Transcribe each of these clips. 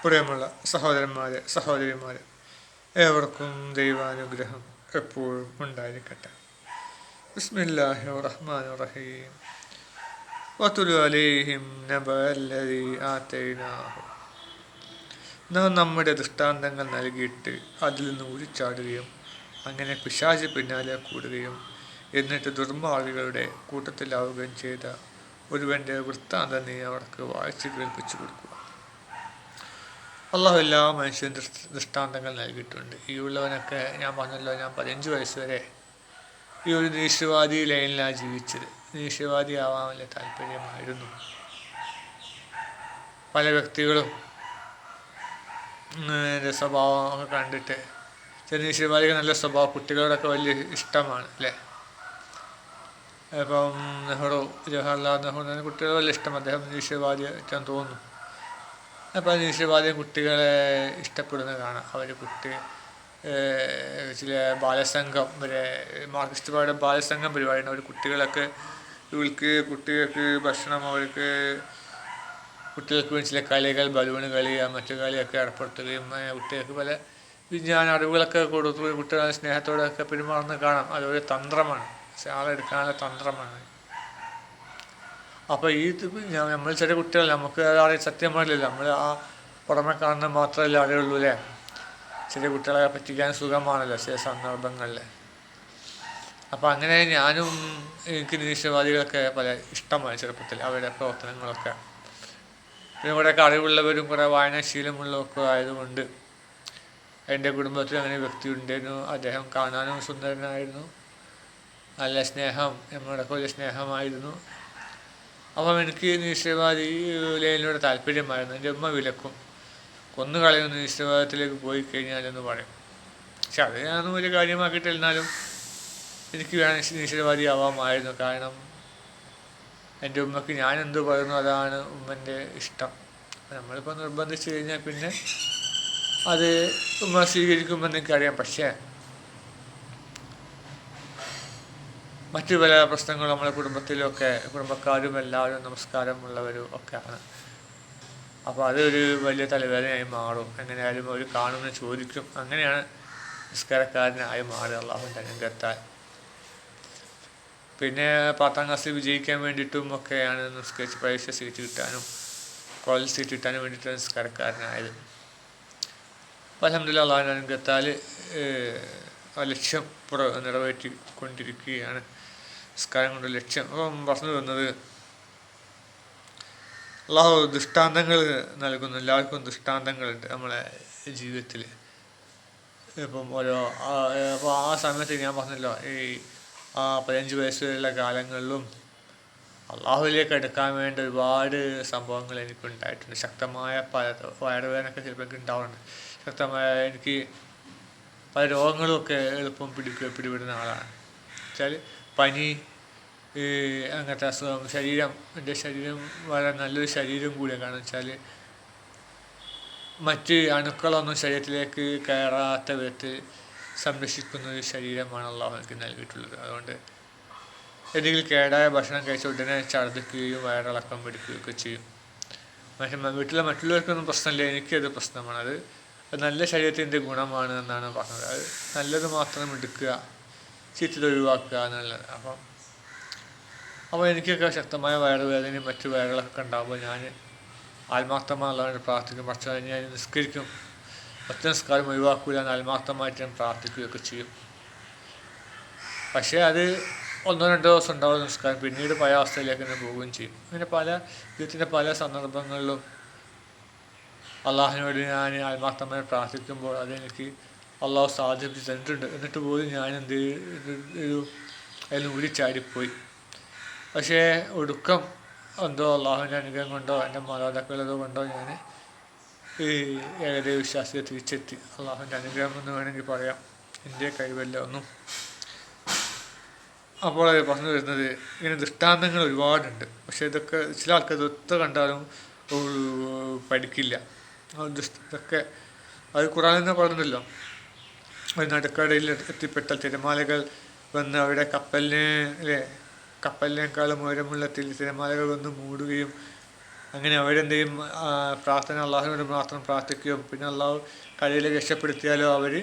പ്രിയമുള്ള സഹോദരന്മാരെ, സഹോദരിമാരെ, ഏവർക്കും ദൈവാനുഗ്രഹം എപ്പോഴും ഉണ്ടായിരിക്കട്ടെ. ബിസ്മില്ലാഹിർ റഹ്മാനിർ റഹീം. വതുലു അലൈഹിം നബഅല്ലദീ ആതൈനാഹു. നാം നമ്മുടെ ദൃഷ്ടാന്തങ്ങൾ നൽകിയിട്ട് അതിൽ നിന്ന് ഊരിച്ചാടുകയും അങ്ങനെ പിശാച് പിന്നാലെ കൂടുകയും എന്നിട്ട് ദുർമാർഗികളുടെ കൂട്ടത്തിലാവുകയും ചെയ്ത ഒരുവൻ്റെ വൃത്താന്തം നീ അവർക്ക് വായിച്ച് കേൾപ്പിച്ചു കൊടുക്കുക. അള്ളാഹു എല്ലാ മനുഷ്യരും ദൃഷ്ടാന്തങ്ങൾ നൽകിയിട്ടുണ്ട്. ഈ ഉള്ളവനൊക്കെ ഞാൻ പറഞ്ഞല്ലോ, ഞാൻ 15 വയസ്സ് വരെ ഈ ഒരു നിരീശ്വരവാദി ലൈനിലാണ് ജീവിച്ചത്. നിരീശ്വരവാദി ആവാൻ വലിയ താല്പര്യമായിരുന്നു. പല വ്യക്തികളും എൻ്റെ സ്വഭാവമൊക്കെ കണ്ടിട്ട് ചില നിരീശ്വരവാദികൾ നല്ല സ്വഭാവം, കുട്ടികളോടൊക്കെ വലിയ ഇഷ്ടമാണ് അല്ലേ. ഇപ്പം നെഹ്റു, ജവഹർലാൽ നെഹ്റു കുട്ടികളെ വലിയ ഇഷ്ടം, അദ്ദേഹം നിരീശ്വരവാദി ആയിട്ടാണ് തോന്നുന്നു. അപ്പോൾ നിരീശ്വരവാദി കുട്ടികളെ ഇഷ്ടപ്പെടുന്നത് കാണാം. അവർ ചില ബാലസംഘം വരെ, മാർക്സിസ്റ്റ് പാർട്ടിയുടെ ബാലസംഘം പരിപാടിയുണ്ട്. അവർ കുട്ടികൾക്ക് ഭക്ഷണം, കുട്ടികൾക്ക് വേണ്ടി ചില കളികൾ, ബലൂണ് കളി, മറ്റു കളിയൊക്കെ ഏർപ്പെടുത്തുകയും കുട്ടികൾക്ക് പല വിജ്ഞാന അറിവുകളൊക്കെ കൊടുത്തു കുട്ടികളെ സ്നേഹത്തോടെയൊക്കെ പെരുമാറുന്നത് കാണാം. അതൊരു തന്ത്രമാണ്, ആളെടുക്കാനുള്ള തന്ത്രമാണ്. അപ്പോൾ നമ്മൾ ചെറിയ കുട്ടികൾ, നമുക്ക് അറിയാൻ സത്യം പാടില്ല. നമ്മൾ ആ പുറമെ കാണുന്നത് മാത്രമല്ല അറിയുള്ളൂ അല്ലേ. ചെറിയ കുട്ടികളെ പറ്റിക്കാൻ സുഖമാണല്ലോ ചില സന്ദർഭങ്ങളിൽ. അപ്പോൾ അങ്ങനെ എനിക്ക് നിരീശ്വരവാദികളൊക്കെ പല ഇഷ്ടമായി ചെറുപ്പത്തിൽ, അവരുടെ പ്രവർത്തനങ്ങളൊക്കെ. പിന്നെ കുറേയൊക്കെ അറിവുള്ളവരും കുറേ വായനാശീലമുള്ളതൊക്കെ ആയതുകൊണ്ട് എൻ്റെ കുടുംബത്തിൽ അങ്ങനെ വ്യക്തി ഉണ്ടായിരുന്നു. അദ്ദേഹം കാണാനും സുന്ദരനായിരുന്നു, നല്ല സ്നേഹം, നമ്മളോടൊക്കെ വലിയ സ്നേഹമായിരുന്നു. അപ്പം എനിക്ക് നിരീശ്വരവാദി ലൈനിലൂടെ താല്പര്യമായിരുന്നു. എൻ്റെ ഉമ്മ വിലക്കും, കൊന്നുകളയുന്ന നിരീശ്വരവാദത്തിലേക്ക് പോയി കഴിഞ്ഞാലെന്ന് പറയും. പക്ഷെ അത് ഞാനൊന്നും വലിയ കാര്യമാക്കിയിട്ടിരുന്നാലും എനിക്ക് നിരീശ്വരവാദി ആവാമായിരുന്നു. കാരണം എൻ്റെ ഉമ്മക്ക് ഞാൻ എന്ത് പറയുന്നു അതാണ് ഉമ്മൻ്റെ ഇഷ്ടം. നമ്മളിപ്പോൾ നിർബന്ധിച്ച് കഴിഞ്ഞാൽ പിന്നെ അത് ഉമ്മ സ്വീകരിക്കുമെന്ന് എനിക്കറിയാം. പക്ഷേ മറ്റു പല പ്രശ്നങ്ങളും നമ്മുടെ കുടുംബക്കാരും എല്ലാവരും നമസ്കാരമുള്ളവരും ഒക്കെയാണ്. അപ്പോൾ അതൊരു വലിയ തലവേദനയായി മാറും. എങ്ങനെയായാലും അവർ കാണുമെന്ന് ചോദിക്കും. അങ്ങനെയാണ് നിസ്കാരക്കാരനായി മാറുക അള്ളാഹുവിൻ്റെ അനുഗ്രഹത്താൽ. പിന്നെ 10ാം ക്ലാസ്സിൽ വിജയിക്കാൻ വേണ്ടിയിട്ടും ഒക്കെയാണ് നിസ്കരിച്ച് പരീക്ഷ സീറ്റ് കിട്ടാനും കോളേജ് സീറ്റ് കിട്ടാനും വേണ്ടിയിട്ടാണ് നിസ്കാരക്കാരനായത്. അപ്പോൾ അൽഹംദുലില്ലാഹ് അള്ളാഹുവിൻ്റെ അനുഗ്രഹത്താൽ ലക്ഷ്യം നിറവേറ്റിക്കൊണ്ടിരിക്കുകയാണ്. നിസ്കാരം കൊണ്ട് ലക്ഷ്യം. അപ്പം പറഞ്ഞു വന്നത്, അള്ളാഹു ദൃഷ്ടാന്തങ്ങൾ നൽകുന്നു. എല്ലാവർക്കും ദൃഷ്ടാന്തങ്ങളുണ്ട് നമ്മളെ ജീവിതത്തിൽ. ഇപ്പം അപ്പോൾ ആ സമയത്ത് ഞാൻ പറഞ്ഞല്ലോ, ഈ 15 വയസ്സ് വരെയുള്ള കാലങ്ങളിലും അള്ളാഹുവിലേക്ക് എടുക്കാൻ വേണ്ട ഒരുപാട് സംഭവങ്ങൾ എനിക്കുണ്ടായിട്ടുണ്ട്. ശക്തമായ വയറുവേദനയൊക്കെ ചിലപ്പോൾ എനിക്ക് ഉണ്ടാവുന്നുണ്ട്. എനിക്ക് പല രോഗങ്ങളുമൊക്കെ എളുപ്പം പിടിപെടുന്ന ആളാണ്. വെച്ചാൽ പനി, അങ്ങനത്തെ അസുഖം, എൻ്റെ ശരീരം വളരെ നല്ലൊരു ശരീരം കൂടിയാണ്. കാരണം വെച്ചാൽ മറ്റ് അണുക്കളൊന്നും ശരീരത്തിലേക്ക് കയറാത്ത വിധത്തിൽ സംരക്ഷിക്കുന്ന ഒരു ശരീരമാണ് അള്ളാഹു എനിക്ക് നൽകിയിട്ടുള്ളത്. അതുകൊണ്ട് എന്തെങ്കിലും കേടായ ഭക്ഷണം കഴിച്ച ഉടനെ ഛർദ്ദിക്കുകയും വയറിളക്കം പിടിക്കുകയൊക്കെ ചെയ്യും. വീട്ടിലെ മറ്റുള്ളവർക്കൊന്നും പ്രശ്നമില്ല, എനിക്കത് പ്രശ്നമാണ്. അത് നല്ല ശരീരത്തിൻ്റെ ഗുണമാണ് എന്നാണ് പറഞ്ഞത്. അത് നല്ലത് മാത്രം എടുക്കുക, ചീത്തത് ഒഴിവാക്കുക എന്നുള്ളത്. അപ്പോൾ എനിക്കൊക്കെ ശക്തമായ വയറുവേദനയും മറ്റു വയറുകളൊക്കെ ഉണ്ടാകുമ്പോൾ ഞാൻ ആത്മാർത്ഥമായുള്ളവരെ പ്രാർത്ഥിക്കും. പക്ഷേ ഞാൻ നിസ്കരിക്കും, ഒറ്റ നിസ്കാരം ഒഴിവാക്കില്ല എന്ന് ആത്മാർത്ഥമായിട്ട് ഞാൻ പ്രാർത്ഥിക്കുകയൊക്കെ ചെയ്യും. പക്ഷേ അത് 1-2 ദിവസം ഉണ്ടാവുന്ന നിസ്കാരം പിന്നീട് പഴയ അവസ്ഥയിലേക്ക് തന്നെ പോവുകയും ചെയ്യും. അങ്ങനെ ജീവിതത്തിൻ്റെ പല സന്ദർഭങ്ങളിലും അള്ളാഹുവിനോട് ഞാൻ ആത്മാർത്ഥമായി പ്രാർത്ഥിക്കുമ്പോൾ അതെനിക്ക് അള്ളാഹു സാധിപ്പിച്ച് തന്നിട്ടുണ്ട്. എന്നിട്ട് പോലും ഞാൻ അതിൽ ഊരിച്ചാടിപ്പോയി. പക്ഷേ ഒടുക്കം എന്തോ അള്ളാഹുവിൻ്റെ അനുഗ്രഹം കൊണ്ടോ എൻ്റെ മാതാപിതാക്കളതോ കൊണ്ടോ ഞാൻ ഈ ഏകദേശ വിശ്വാസത്തെ തിരിച്ചെത്തി. അള്ളാഹുവിൻ്റെ അനുഗ്രഹം എന്ന് വേണമെങ്കിൽ പറയാം, എൻ്റെ കഴിവല്ല ഒന്നും. അപ്പോൾ പറഞ്ഞു വരുന്നത്, ഇങ്ങനെ ദൃഷ്ടാന്തങ്ങൾ ഒരുപാടുണ്ട്. പക്ഷേ ഇതൊക്കെ ചില ആൾക്കാർ ഇതൊക്കെ കണ്ടാലും പഠിക്കില്ല. ഇതൊക്കെ അത് ഖുർആനിൽ തന്നെ പറഞ്ഞല്ലോ, ഒരു നടുക്കടലിൽ എത്തിപ്പെട്ട തിരമാലകൾ വന്ന് അവിടെ കപ്പലിനേക്കാളും ഉയരമുള്ള തിരമാലകൾ വന്ന് മൂടുകയും അങ്ങനെ അവരെന്ത് ചെയ്യും? പ്രാർത്ഥന അള്ളാഹുവിനോട് മാത്രം പ്രാർത്ഥിക്കുകയും പിന്നെ അള്ളാഹു കഴിയിലേക്ക് രക്ഷപ്പെടുത്തിയാലോ അവർ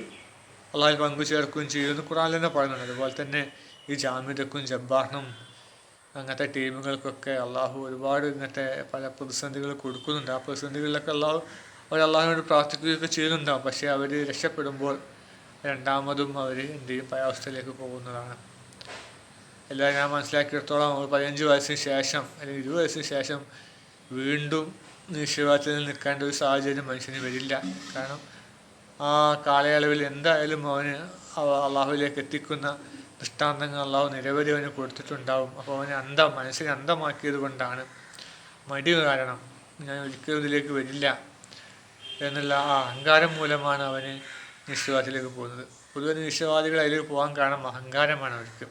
അള്ളാഹുവിൽ പങ്കു ചേർക്കുകയും ചെയ്യുമെന്ന് ഖുർആനിൽ തന്നെ പറയുന്നുണ്ട്. അതുപോലെ തന്നെ ഈ ജാമിദക്കും ജബ്ബാറിനും അങ്ങനത്തെ ടീമുകൾക്കൊക്കെ അള്ളാഹു ഒരുപാട് ഇങ്ങനത്തെ പല പ്രതിസന്ധികൾ കൊടുക്കുന്നുണ്ട്. ആ പ്രതിസന്ധികളിലൊക്കെ അവർ അള്ളാഹുവിനോട് പ്രാർത്ഥിക്കുകയൊക്കെ ചെയ്യുന്നുണ്ടാവും. പക്ഷേ അവർ രക്ഷപ്പെടുമ്പോൾ രണ്ടാമതും അവർ എന്ത് ചെയ്യും? പരാവസ്ഥയിലേക്ക് പോകുന്നതാണ്. എല്ലാം ഞാൻ മനസ്സിലാക്കിയിടത്തോളം 15 വയസ്സിന് ശേഷം അല്ലെങ്കിൽ 20 വയസ്സിന് ശേഷം വീണ്ടും നിരീശ്വരവാദത്തിൽ നിൽക്കേണ്ട ഒരു സാഹചര്യം മനുഷ്യന് വരില്ല. കാരണം ആ കാലയളവിൽ എന്തായാലും അവന് അള്ളാഹുവിലേക്ക് എത്തിക്കുന്ന ദൃഷ്ടാന്തങ്ങൾ അള്ളാഹു നിരവധി അവന് കൊടുത്തിട്ടുണ്ടാവും. അപ്പോൾ അവന് മനസ്സിനെ അന്ധമാക്കിയത് കൊണ്ടാണ്, മടി കാരണം ഞാൻ ഒരിക്കലും ഇതിലേക്ക് വരില്ല എന്നുള്ള ആ അഹങ്കാരം മൂലമാണ് അവന് നിരീശ്വരവാദത്തിലേക്ക് പോകുന്നത്. പൊതുവെ നിരീശ്വരവാദികൾ അതിലേക്ക് പോകാൻ കാരണം അഹങ്കാരമാണ്. അവർക്ക്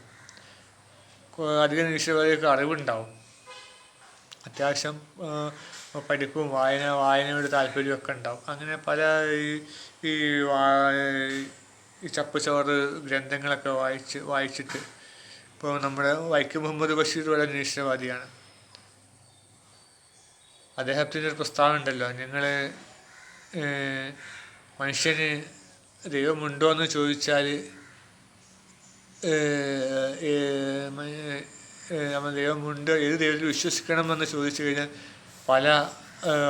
അധികം നിരീശ്വരവാദികൾക്ക് അറിവുണ്ടാവും, അത്യാവശ്യം പഠിപ്പും വായനയോട് താല്പര്യമൊക്കെ ഉണ്ടാവും. അങ്ങനെ പല ഈ ചപ്പുചവറ് ഗ്രന്ഥങ്ങളൊക്കെ വായിച്ചിട്ട് ഇപ്പോൾ നമ്മുടെ വൈക്കം മുഹമ്മദ് ബഷീർ വളരെ നിരീശ്വരവാദിയാണ്. അദ്ദേഹത്തിൻ്റെ ഒരു പ്രസ്താവന ഉണ്ടല്ലോ, ഞങ്ങൾ മനുഷ്യന് ദൈവമുണ്ടോ എന്ന് ചോദിച്ചാൽ നമ്മൾ ദൈവമുണ്ട്, ഏത് ദൈവത്തിൽ വിശ്വസിക്കണമെന്ന് ചോദിച്ചു കഴിഞ്ഞാൽ പല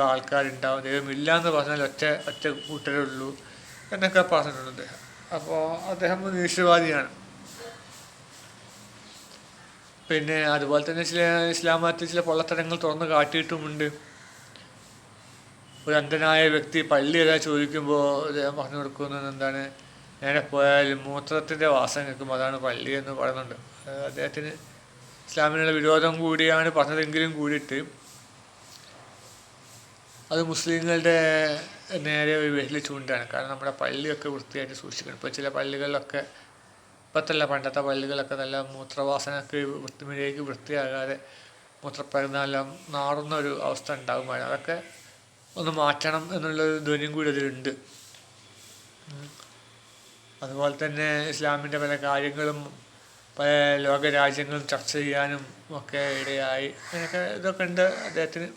ആൾക്കാരുണ്ടാവും. ദൈവമില്ല എന്ന് പറഞ്ഞാൽ ഒറ്റ കൂട്ടരേ ഉള്ളൂ എന്നൊക്കെ പറഞ്ഞിട്ടുണ്ട് അദ്ദേഹം. അപ്പോൾ അദ്ദേഹം നിരീശ്വരവാദിയാണ്. പിന്നെ അതുപോലെ തന്നെ ഇസ്ലാം മതത്തിൽ ചില പൊള്ളത്തരങ്ങൾ തുറന്ന് കാട്ടിയിട്ടുമുണ്ട്. ഒരു അന്ധനായ വ്യക്തി പള്ളി ഏതാ ചോദിക്കുമ്പോൾ അദ്ദേഹം പറഞ്ഞു കൊടുക്കുന്നത് എന്താണ്? നേരെ പോയാൽ മൂത്രത്തിൻ്റെ വാസന കേൾക്കും, അതാണ് പള്ളി എന്ന് പറയുന്നുണ്ട്. അദ്ദേഹത്തിന് ഇസ്ലാമിനുള്ള വിരോധം കൂടിയാണ് പറഞ്ഞതെങ്കിലും കൂടിയിട്ട് അത് മുസ്ലിങ്ങളുടെ നേരെ ഒരു വിരൽ ചൂണ്ടാണ്. കാരണം നമ്മുടെ പള്ളിയൊക്കെ വൃത്തിയായിട്ട് സൂക്ഷിക്കണം. ഇപ്പോൾ ചില പള്ളികളിലൊക്കെ, ഇപ്പോഴത്തല്ല പണ്ടത്തെ പള്ളികളൊക്കെ നല്ല മൂത്രവാസനക്ക് വൃത്തിയാകാതെ മൂത്രപ്പരുന്നെല്ലാം നാറുന്ന ഒരു അവസ്ഥ ഉണ്ടാകുമ്പോൾ അതൊക്കെ ഒന്ന് മാറ്റണം എന്നുള്ളൊരു ധ്വനിയും കൂടി അതിലുണ്ട്. അതുപോലെ തന്നെ ഇസ്ലാമിൻ്റെ പല കാര്യങ്ങളും പല ലോകരാജ്യങ്ങളും ചർച്ച ചെയ്യാനും ഒക്കെ ഇടയായി. അങ്ങനെയൊക്കെ ഇതൊക്കെ ഉണ്ട് അദ്ദേഹത്തിന്.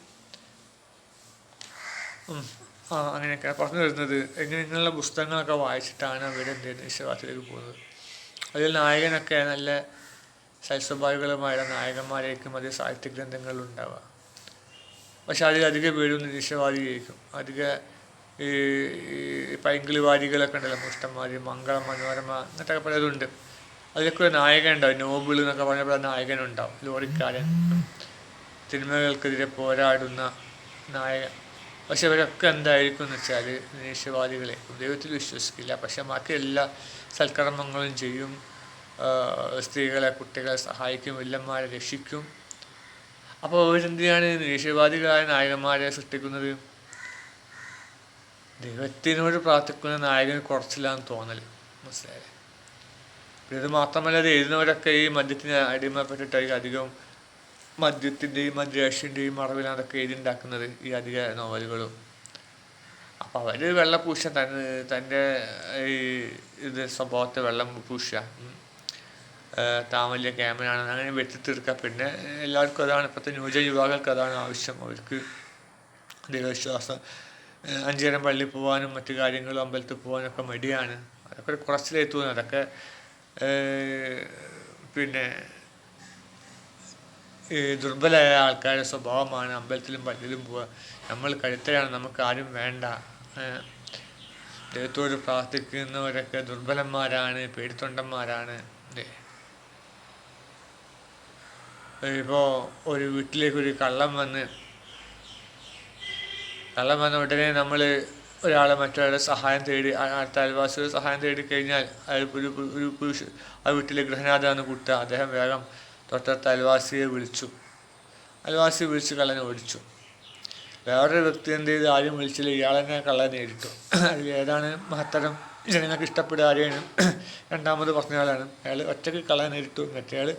അങ്ങനെയൊക്കെ പറഞ്ഞു വരുന്നത് ഇങ്ങനെയുള്ള പുസ്തകങ്ങളൊക്കെ വായിച്ചിട്ടാണ് അവരെന്ത് വിശ്വാസത്തിലേക്ക് പോകുന്നത്. അതിൽ നായകനൊക്കെ നല്ല സൽസ്വഭാവികളുമായ നായകന്മാരായിരിക്കും അതിൽ സാഹിത്യ ഗ്രന്ഥങ്ങളിലുണ്ടാവുക. പക്ഷെ അതിലധികം പേരും നിരീശ്വരവാദിയായിരിക്കും. ഈ പൈങ്കിളിവാദികളൊക്കെ ഉണ്ടല്ലോ, മുഷ്ടന്മാർ, മംഗളം, മനോരമ, അങ്ങനത്തെ പലതുണ്ട്. അതിലൊക്കെ ഒരു നായകൻ ഉണ്ടാവും. നോബിൾ എന്നൊക്കെ പറഞ്ഞപ്പോൾ നായകനുണ്ടാവും, ലോറിക്കാരൻ, തിന്മകൾക്കെതിരെ പോരാടുന്ന നായകൻ. പക്ഷെ ഇവരൊക്കെ എന്തായിരിക്കും എന്ന് വെച്ചാൽ നിരീശ്വരവാദികളായിരിക്കും. ദൈവത്തിൽ വിശ്വസിക്കില്ല, പക്ഷെ ബാക്കി എല്ലാ സൽക്കർമ്മങ്ങളും ചെയ്യും. സ്ത്രീകളെ, കുട്ടികളെ സഹായിക്കും, വില്ലന്മാരെ രക്ഷിക്കും. അപ്പോൾ അവരെന്തിനാണ് നിരീശ്വരവാദികളായ നായകന്മാരെ സൃഷ്ടിക്കുന്നത്? ദൈവത്തിനോട് പ്രാർത്ഥിക്കുന്ന നായകന് കുറച്ചില്ലാന്ന് തോന്നൽ, മനസ്സിലായില്ലേ? ഇത് മാത്രമല്ല, ഇത് എഴുതുന്നവരൊക്കെ ഈ മദ്യത്തിന് അടിമപ്പെട്ടിട്ടായിരിക്കും അധികം മദ്യത്തിൻ്റെയും മദ്യരാശിൻ്റെയും മറവിലാണ് അതൊക്കെ എഴുതിണ്ടാക്കുന്നത്, ഈ അധിക നോവലുകളും. അപ്പോൾ അവർ വെള്ളം പൂശാൻ തൻ്റെ ഇത് സ്വഭാവത്തെ വെള്ളം പൂശുക, താൻ വലിയ ക്യാമറയാണ് അങ്ങനെ വെട്ടിത്തീർക്കുക. പിന്നെ എല്ലാവർക്കും അതാണ്, ഇപ്പോഴത്തെ ന്യൂജൻ യുവാക്കൾക്ക് അതാണ് ആവശ്യം. അവർക്ക് ദൈവവിശ്വാസം, 5 നേരം പള്ളിയിൽ പോകാനും മറ്റു കാര്യങ്ങളും അമ്പലത്തിൽ പോകാനൊക്കെ മടിയാണ്. അതൊക്കെ ഒരു കുറച്ചിലേക്ക് തോന്നുന്നു. അതൊക്കെ പിന്നെ ഈ ദുർബലമായ ആൾക്കാരുടെ സ്വഭാവമാണ്. അമ്പലത്തിലും പള്ളിയിലും പോവുക, നമ്മൾ കരുത്തരാണ്, നമുക്ക് ആരും വേണ്ട. ദൈവത്തോട് പ്രാർത്ഥിക്കുന്നവരൊക്കെ ദുർബലന്മാരാണ്, പേടിത്തൊണ്ടന്മാരാണ്. ഇപ്പോൾ ഒരു വീട്ടിലേക്കൊരു കള്ളം വന്ന ഉടനെ നമ്മൾ മറ്റൊരാളുടെ സഹായം തേടി, അടുത്ത അയൽവാസിയുടെ സഹായം തേടി കഴിഞ്ഞാൽ ഒരു പുരുഷൻ ആ വീട്ടിലെ ഗൃഹനാഥനാണ് കൂട്ടുക. അദ്ദേഹം വേഗം തൊട്ടടുത്ത അയൽവാസിയെ വിളിച്ച് കള്ളനെ ഓടിച്ചു. വേറൊരു വ്യക്തി എന്ത് ചെയ്ത് ആരും വിളിച്ചില്ല, ഇയാളെന്നെ കള്ളനെ നേരിട്ടു. അതിൽ ഏതാണ് മഹത്തരം, ജനങ്ങൾക്ക് ഇഷ്ടപ്പെടുക ആരെയാണ്? രണ്ടാമത് പറഞ്ഞ ആളാണ്. അയാൾ ഒറ്റയ്ക്ക് കള്ളനെ നേരിട്ടു. മറ്റേയാൾ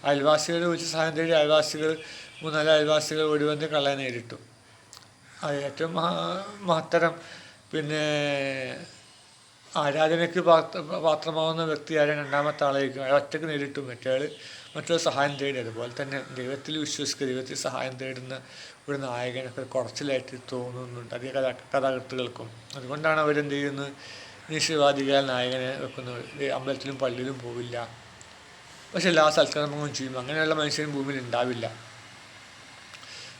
അയൽവാസികളെ വിളിച്ച് സഹായം തേടി 3-4 അയൽവാസികൾ ഓടി വന്ന് കള്ളനെ നേരിട്ടു. അത് ഏറ്റവും മഹത്തരം. പിന്നെ ആരാധനയ്ക്ക് പാത്രമാവുന്ന വ്യക്തി ആരും രണ്ടാമത്തെ ആളായിരിക്കും. അയാൾ ഒറ്റയ്ക്ക് നേരിട്ടു. മറ്റേയാൾ മറ്റൊരു സഹായം തേടി. അതുപോലെ തന്നെ ദൈവത്തിൽ വിശ്വസിക്കുക, ദൈവത്തിൽ സഹായം തേടുന്ന ഒരു നായകനൊക്കെ കുറച്ചിലായിട്ട് തോന്നുന്നുണ്ട് അധിക കഥാകൃത്തുക്കൾക്കും. അതുകൊണ്ടാണ് അവരെന്ത് ചെയ്യുന്നത്, നിരീശ്വരവാദികളായ നായകനെ വെക്കുന്നത്. അമ്പലത്തിലും പള്ളിയിലും പോവില്ല, പക്ഷെ എല്ലാ സൽക്കർമ്മങ്ങളും ചെയ്യും. അങ്ങനെയുള്ള മനുഷ്യരും ഭൂമിയിൽ ഉണ്ടാവില്ല.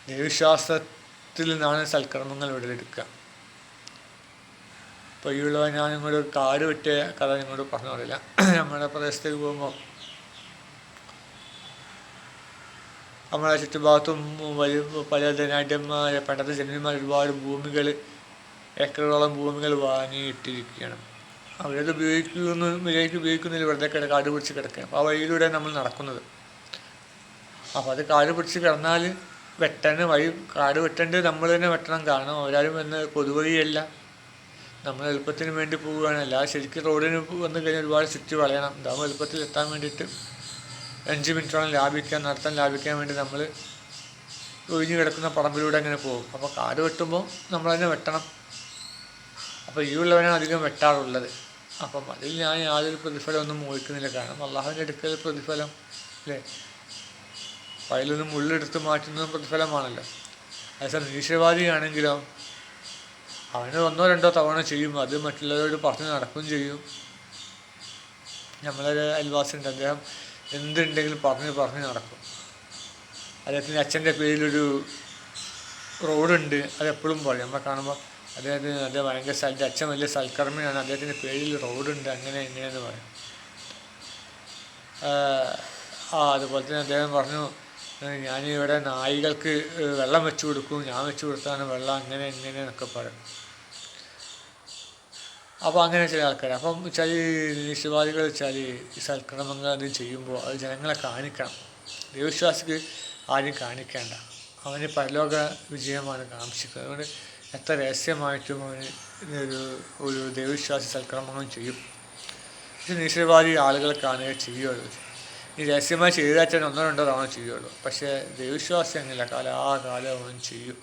ദൈവവിശ്വാസത്തിൽ നിന്നാണ് സൽക്കർമ്മങ്ങൾ ഉടലെടുക്കുക. ഇപ്പോൾ ഈയുള്ള ഞാൻ നിങ്ങളൊരു കാട് വെട്ടിയ കഥ നിങ്ങളോട് പറഞ്ഞു പറയില്ല. നമ്മുടെ പ്രദേശത്തേക്ക് പോകുമ്പോൾ നമ്മുടെ ചുറ്റുഭാഗത്തും വലിയ പല ധനാഢ്യന്മാർ, പണ്ടത്തെ ജന്മിമാർ ഒരുപാട് ഭൂമികൾ, ഏക്കറുകളോളം ഭൂമികൾ വാങ്ങിയിട്ടിരിക്കുകയാണ്. അവരത് ഉപയോഗിക്കുന്നില്ല, വെറുതെ കാട് പിടിച്ച് കിടക്കുക. അപ്പോൾ ആ വഴിയിലൂടെ നമ്മൾ നടക്കുന്നത്. അപ്പോൾ അത് കാട് പിടിച്ച് കിടന്നാൽ കാട് വെട്ടേണ്ടത് നമ്മൾ തന്നെ വെട്ടണം. കാരണം അവരാരും വന്ന് പൊതുവഴിയല്ല, നമ്മൾ എളുപ്പത്തിന് വേണ്ടി പോവുകയാണ്. അല്ലാതെ ശരിക്കും റോഡിന് വന്നു കഴിഞ്ഞാൽ ഒരുപാട് ചുറ്റി വളയണം. ഇതാകുമ്പോൾ എളുപ്പത്തിൽ എത്താൻ വേണ്ടിയിട്ട് 5 മിനിറ്റോളം നടത്താൻ ലാഭിക്കാൻ വേണ്ടി നമ്മൾ ഒഴിഞ്ഞു കിടക്കുന്ന പറമ്പിലൂടെ അങ്ങനെ പോകും. അപ്പോൾ കാട് വെട്ടുമ്പോൾ നമ്മൾ തന്നെ വെട്ടണം. അപ്പോൾ ഈ ഉള്ളവനാണ് അധികം വെട്ടാറുള്ളത്. അപ്പം അതിൽ ഞാൻ യാതൊരു പ്രതിഫലം ഒന്നും മോഹിക്കുന്നില്ല. കാരണം അള്ളാഹുവിൻ്റെ അടുക്കൽ പ്രതിഫലം അല്ലേ, അതിലൊന്നും മുള്ളെടുത്ത് മാറ്റുന്നതും പ്രതിഫലമാണല്ലോ. അതേസമയം നിരീശ്വരവാദിയാണെങ്കിലോ അവന് 1-2 തവണ ചെയ്യും, അത് മറ്റുള്ളവരോട് പറഞ്ഞ് നടക്കുകയും ചെയ്യും. നമ്മളൊരു അയൽവാസിയുണ്ട്, അദ്ദേഹം എന്തുണ്ടെങ്കിലും പറഞ്ഞ് നടക്കും. അദ്ദേഹത്തിൻ്റെ അച്ഛൻ്റെ പേരിലൊരു റോഡുണ്ട്, അതെപ്പോഴും പറയും. നമ്മളെ കാണുമ്പോൾ അദ്ദേഹം ഭയങ്കര അച്ഛൻ വലിയ സൽക്കർമ്മിയാണ്, അദ്ദേഹത്തിൻ്റെ പേരിൽ റോഡുണ്ട്, അങ്ങനെ എങ്ങനെയെന്ന് പറയും. അതുപോലെ തന്നെ അദ്ദേഹം പറഞ്ഞു, ഞാനിവിടെ നായികൾക്ക് വെള്ളം വെച്ച് കൊടുക്കും, ഞാൻ വെച്ച് കൊടുത്താണ് വെള്ളം, അങ്ങനെ എന്നൊക്കെ പറയും. അപ്പോൾ അങ്ങനെ ചില ആൾക്കാർ. അപ്പം വെച്ചാൽ നിരീശ്വരവാദികൾ വെച്ചാൽ ഈ സൽക്കർമ്മങ്ങൾ അത് ചെയ്യുമ്പോൾ അത് ജനങ്ങളെ കാണിക്കണം. ദൈവവിശ്വാസിക്ക് ആരും കാണിക്കേണ്ട, അവന് പരലോക വിജയമാണ് കാക്ഷിക്കുന്നത്. അതുകൊണ്ട് എത്ര രഹസ്യമായിട്ടും അവന് ഒരു ദൈവവിശ്വാസി സൽക്കർമ്മങ്ങളും ചെയ്യും. പക്ഷെ നിരീശ്വരവാദി ആളുകളെ കാണുക ചെയ്യുള്ളൂ. ഈ രഹസ്യമായി ചെയ്താൽ 1-2 തവണ ചെയ്യുള്ളൂ. പക്ഷേ ദൈവവിശ്വാസി അങ്ങനെയല്ല, കാലാകാലം അവൻ ചെയ്യും.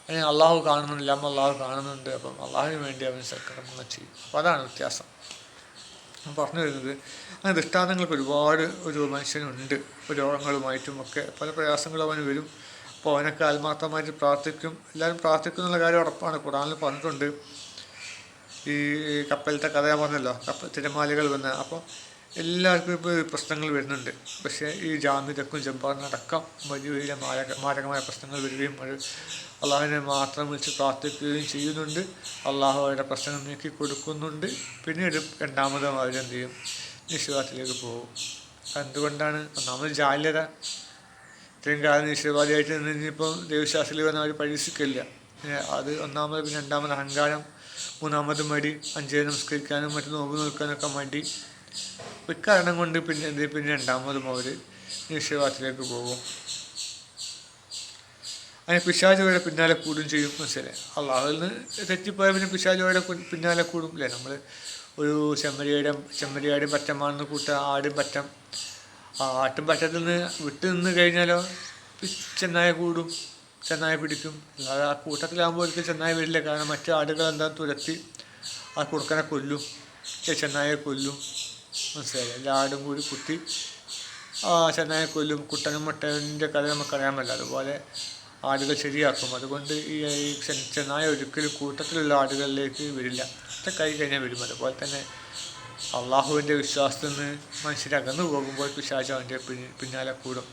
അതിന് അള്ളാഹു കാണുന്നില്ല, അള്ളാഹു കാണുന്നുണ്ട്. അപ്പം അള്ളാഹുവിന് വേണ്ടി അവൻ സൽക്കർമ്മങ്ങൾ ചെയ്യും. അപ്പോൾ അതാണ് വ്യത്യാസം. ഞാൻ പറഞ്ഞു വരുന്നത്, അങ്ങനെ ദൃഷ്ടാന്തങ്ങൾക്ക് ഒരുപാട് ഒരു മനുഷ്യനുണ്ട്. രോഗങ്ങളുമായിട്ടും ഒക്കെ പല പ്രയാസങ്ങളും അവന് വരും. അപ്പോൾ അവനൊക്കെ ആത്മാർത്ഥമായിട്ട് പ്രാർത്ഥിക്കും. എല്ലാവരും പ്രാർത്ഥിക്കും എന്നുള്ള കാര്യം ഉറപ്പാണ്. ഖുർആനിൽ പറഞ്ഞിട്ടുണ്ട്. ഈ കപ്പലത്തെ കഥ ഞാൻ പറഞ്ഞല്ലോ, തിരമാലകൾ വന്ന്. അപ്പോൾ എല്ലാവർക്കും ഇപ്പോൾ പ്രശ്നങ്ങൾ വരുന്നുണ്ട്. പക്ഷേ ഈ ജാമ്യതക്കും ജബ്ബാറിനടക്കം വലിയ വലിയ മാരകമായ പ്രശ്നങ്ങൾ വരികയും അത് അള്ളാഹുവിനെ മാത്രം വിളിച്ച് പ്രാർത്ഥിക്കുകയും ചെയ്യുന്നുണ്ട്. അള്ളാഹു അവരുടെ പ്രശ്നങ്ങൾ നീക്കി കൊടുക്കുന്നുണ്ട്. പിന്നീട് രണ്ടാമതും അവരെന്ത് ചെയ്യും, നിശ്ചയത്തിലേക്ക് പോകും. എന്തുകൊണ്ടാണ്? ഒന്നാമത് ജാല്യത. ഇത്രയും കാലം നിശ്ചയവാദിയായിട്ട് നിന്നിപ്പോൾ ദൈവവിശ്വാസത്തിൽ വന്ന് അവർ പരീക്ഷിക്കില്ല. അത് ഒന്നാമത്. പിന്നെ രണ്ടാമത് അഹങ്കാരം, മൂന്നാമത് മടി, 5 നമസ്കരിക്കാനും മറ്റും നോമ്പ് നോക്കാനൊക്കെ മടി. ഇക്കാരണം കൊണ്ട് പിന്നെ രണ്ടാമതും അവർ നിശ്ചയവാദത്തിലേക്ക് പോകും. അങ്ങനെ പിശാചുകളുടെ പിന്നാലെ കൂടും ചെയ്യും. മനസ്സിലായി? അള്ളാഹുവിൽ നിന്ന് തെറ്റിപ്പോയ പിന്നെ പിശാചുകളുടെ പിന്നാലെ കൂടും അല്ലേ. നമ്മൾ ഒരു ചെമ്മരിയാടും പറ്റമാണെന്ന് കൂട്ടുക, ആടും പറ്റം. ആട്ടും പറ്റത്തിൽ നിന്ന് വിട്ട് നിന്ന് കഴിഞ്ഞാലോ ചെന്നായ കൂടും, ചെന്നായ പിടിക്കും. അല്ലാതെ ആ കൂട്ടത്തിലാകുമ്പോൾ ഒരിക്കലും ചെന്നായ വരില്ല. കാരണം മറ്റു ആടുകളെന്താ തുരത്തി ആ കുറുക്കനെ കൊല്ലും, ചെന്നായെ കൊല്ലും. മനസ്സിലായി? എല്ലാ ആടും കൂടി കുത്തി ചെന്നായെ കൊല്ലും. കുട്ടനും മുട്ടൻ്റെ കഥ നമുക്കറിയാമല്ലോ. അതുപോലെ ആടുകൾ ശരിയാക്കും. അതുകൊണ്ട് ഈ ചെന്നായ ഒരിക്കലും കൂട്ടത്തിലുള്ള ആടുകളിലേക്ക് വരില്ല. ഒറ്റ കൈ കഴിഞ്ഞാൽ വരും. അതുപോലെ തന്നെ അള്ളാഹുവിൻ്റെ വിശ്വാസത്തിൽ നിന്ന് മനുഷ്യരകന്നു പോകുമ്പോൾ പിശാച് അവൻ്റെ പിന്നാലെ കൂടും.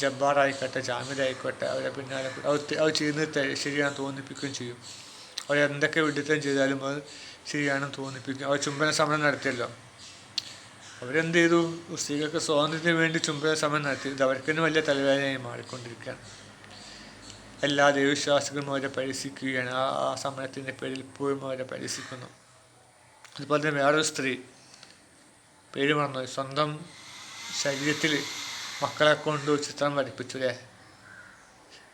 ജബ്ബാറായിക്കോട്ടെ, ജാമിദായിക്കോട്ടെ, അവരെ പിന്നാലെ കൂടും. അവർ ചെയ്യുന്നത് ശരിയാണെന്ന് തോന്നിപ്പിക്കുകയും ചെയ്യും. അവരെന്തൊക്കെ വിഡിത്തം ചെയ്താലും അത് ശരിയാണെന്ന് തോന്നിപ്പിക്കും. അവർ ചുംബന സമരം നടത്തിയല്ലോ. അവരെന്ത് ചെയ്തു? സ്ത്രീകൾക്ക് സ്വാതന്ത്ര്യത്തിന് വേണ്ടി ചുംബന സമരം നടത്തി. ഇത് അവർക്ക് തന്നെ വലിയ തലവേദനയായി മാറിക്കൊണ്ടിരിക്കുകയാണ്. എല്ലാ ദൈവവിശ്വാസികളും അവരെ പരിഹസിക്കുകയാണ്. ആ സമരത്തിൻ്റെ പേരിൽ ഇപ്പോഴും അവരെ പരിഹസിക്കുന്നു. അതുപോലെ തന്നെ വേറൊരു സ്ത്രീ, പേര് മറന്നു, സ്വന്തം ശരീരത്തിൽ മക്കളെ കൊണ്ട് ചിത്രം വരപ്പിച്ചു അല്ലേ.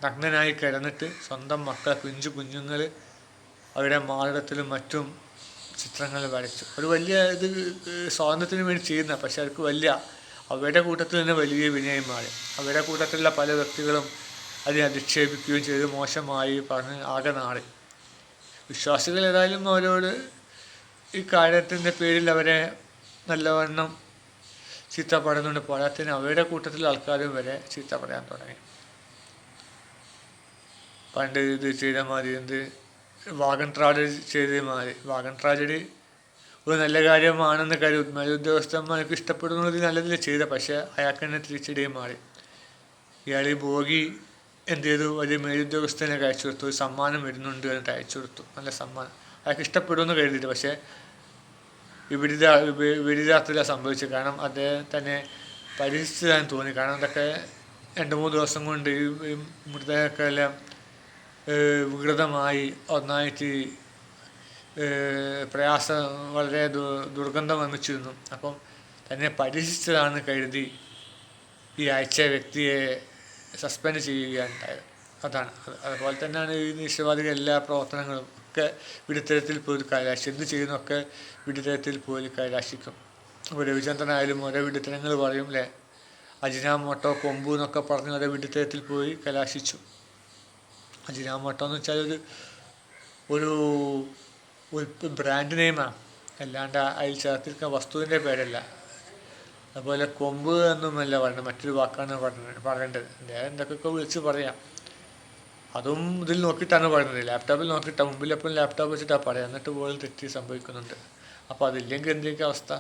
നഗ്നനായി കിടന്നിട്ട് സ്വന്തം മക്കളെ, കുഞ്ഞുങ്ങൾ അവരുടെ മാർഗത്തിലും മറ്റും ചിത്രങ്ങൾ വരച്ചു. ഒരു വലിയ ഇത് സ്വാതന്ത്ര്യത്തിന് വേണ്ടി ചെയ്യുന്ന, പക്ഷെ അവർക്ക് അവരുടെ കൂട്ടത്തിൽ തന്നെ വലിയ വിനയം മാറി. അവരുടെ കൂട്ടത്തിലുള്ള പല വ്യക്തികളും അതിനെ അധിക്ഷേപിക്കുകയും ചെയ്ത് മോശമായി പറഞ്ഞ് ആകെ നാറി. വിശ്വാസികൾ ഏതായാലും അവരോട് ഈ കാര്യത്തിൻ്റെ പേരിൽ അവരെ നല്ലവണ്ണം ചീത്ത പറയുന്നുണ്ട്. പോരാത്തതിന് അവരുടെ കൂട്ടത്തിലെ ആൾക്കാരും വരെ ചീത്ത പറയാൻ തുടങ്ങി. പണ്ട് ഇത് ചെയ്ത മാതിരി, വാഗൺ ട്രാജഡി ചെയ്ത മാതിരി. വാഗൺ ട്രാജഡി ഒരു നല്ല കാര്യമാണെന്ന് കരുതും. മേലുദ്യോഗസ്ഥന്മാർക്ക് ഇഷ്ടപ്പെടുന്നത് നല്ലതിൽ ചെയ്ത, പക്ഷേ അയാൾക്ക് തന്നെ തിരിച്ചടിയും മാറി. ഇയാൾ ബോഗി എന്ത് ചെയ്തു, ഒരു മേലുദ്യോഗസ്ഥനെ അയച്ചു കൊടുത്തു. ഒരു സമ്മാനം വരുന്നുണ്ട് എന്നിട്ട് അയച്ചു കൊടുത്തു, നല്ല സമ്മാനം. അയാൾക്ക് ഇഷ്ടപ്പെടുമെന്ന് കരുതിയിട്ട്. പക്ഷേ വിപരീതാർത്ഥത്തിലാണ് സംഭവിച്ചത്. കാരണം അദ്ദേഹം തന്നെ പരിഹസിച്ചതായി തോന്നി. കാരണം അതൊക്കെ 2-3 ദിവസം കൊണ്ട് ഈ മൃതദേഹമൊക്കെ എല്ലാം വികൃതമായി ഒന്നായിട്ട് പ്രയാസം, വളരെ ദുർഗന്ധം വമിച്ചിരുന്നു. അപ്പം തന്നെ പരിഹസിച്ചതാണ് കരുതി ഈ അയച്ച വ്യക്തിയെ സസ്പെൻഡ് ചെയ്യുകയുണ്ടായത്. അതാണ്. അതുപോലെ തന്നെയാണ് ഈ നിരീശ്വരവാദികളുടെ എല്ലാ പ്രവർത്തനങ്ങളും ഒക്കെ വിഡിത്തരത്തിൽ പോയി കൈലാശിക്കും. എന്ത് ചെയ്യുന്നൊക്കെ വിഡിത്തരത്തിൽ പോയി കൈലാശിക്കും. ഇപ്പോൾ രവിചന്ദ്രനായാലും ഓരോ വിഡിത്തരങ്ങൾ പറയും അല്ലേ. അജിനാമോട്ടോ, കൊമ്പ് എന്നൊക്കെ പറഞ്ഞ് ഓരോ വിഡിത്തരത്തിൽ പോയി കലാശിച്ചു. അജിനാമോട്ടോ എന്ന് വെച്ചാൽ ഒരു ബ്രാൻഡ് നെയിമാണ്, അല്ലാണ്ട് അതിൽ ചേർത്തിരിക്കുന്ന വസ്തുവിൻ്റെ പേരല്ല. അതുപോലെ കൊമ്പ് എന്നുമല്ല പറയുന്നത്, മറ്റൊരു വാക്കാണ് പറയേണ്ടത്. അദ്ദേഹം എന്തൊക്കെ വിളിച്ച് പറയാം. അതും ഇതിൽ നോക്കിയിട്ടാണ് പറയുന്നത്, ലാപ്ടോപ്പിൽ നോക്കിയിട്ടാണ്. മുമ്പിൽ എപ്പോഴും ലാപ്ടോപ്പ് വെച്ചിട്ടാണ് പറയാം. എന്നിട്ട് പോലും തെറ്റി സംഭവിക്കുന്നുണ്ട്. അപ്പോൾ അതില്ലെങ്കിൽ എന്തൊക്കെ അവസ്ഥ.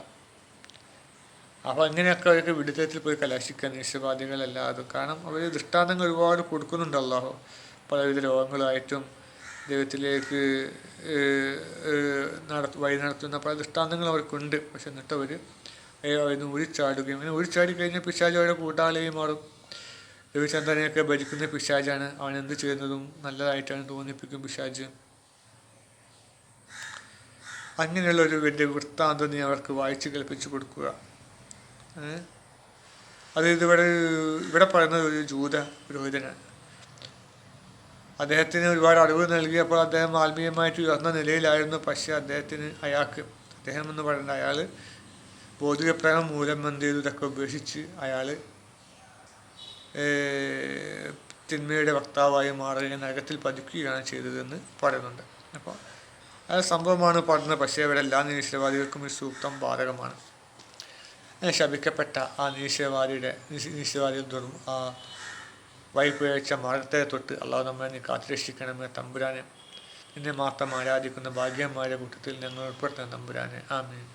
അപ്പോൾ അങ്ങനെയൊക്കെ അവർക്ക് വിഡിത്തത്തിൽ പോയി കലാശിക്കാൻ നിരീശ്വരവാദികളല്ലാതും. കാരണം അവർ ദൃഷ്ടാന്തങ്ങൾ ഒരുപാട് കൊടുക്കുന്നുണ്ട് അല്ലാഹു. പലവിധ രോഗങ്ങളായിട്ടും ദൈവത്തിലേക്ക് വഴി നടത്തുന്ന പല ദൃഷ്ടാന്തങ്ങൾ അവർക്കുണ്ട്. പക്ഷെ എന്നിട്ട് അവർ അതിന് ഊരിച്ചാടുകയും, അങ്ങനെ ഊരിച്ചാടി കഴിഞ്ഞാൽ പിശാച് അവരുടെ കൂട്ടാളിയായി മാറും. രവിചന്ദ്രനെയൊക്കെ ഭരിക്കുന്ന പിശാചാണ്. അവൻ എന്ത് ചെയ്യുന്നതും നല്ലതായിട്ടാണ് തോന്നിപ്പിക്കും പിശാച്. അങ്ങനെയുള്ള ഒരു വലിയ വൃത്താന്തം നീ അവർക്ക് വായിച്ച് കേൾപ്പിച്ചു കൊടുക്കുക. അത് ഇവിടെ പറയുന്നത് ഒരു ജൂത പുരോഹിതനാണ്. അദ്ദേഹത്തിന് ഒരുപാട് അറിവ് നൽകിയപ്പോൾ അദ്ദേഹം ആത്മീയമായിട്ട് ഉയർന്ന നിലയിലായിരുന്നു. പക്ഷേ അദ്ദേഹം എന്ന് പറയുന്നത് അയാൾ ഭൗതികപ്രേമം മൂലം എന്ത് ചെയ്തു, ഇതൊക്കെ ഉപേക്ഷിച്ച് അയാൾ തിന്മയുടെ വക്താവായി മാറുകയും നരകത്തിൽ പതിക്കുകയാണ് ചെയ്തതെന്ന് പറയുന്നുണ്ട്. അപ്പോൾ ആ സംഭവമാണ് പറയുന്നത്. പക്ഷേ ഇവിടെ എല്ലാ നിരീശ്വരവാദികൾക്കും ഈ സൂക്തം ബാധകമാണ്. ശപിക്കപ്പെട്ട ആ നിരീശ്വരവാദികൾ ആ വൈപിഴച്ച മാർഗത്തെ തൊട്ട് അള്ളാഹു നമ്മളെ നീ കാത്തുരക്ഷിക്കണമേ തമ്പുരാനെ. നിന്നെ മാത്രം ആരാധിക്കുന്ന ഭാഗ്യന്മാരുടെ കൂട്ടത്തിൽ ഞങ്ങൾ ഉൾപ്പെടുത്തുന്ന തമ്പുരാനെ. ആമീൻ.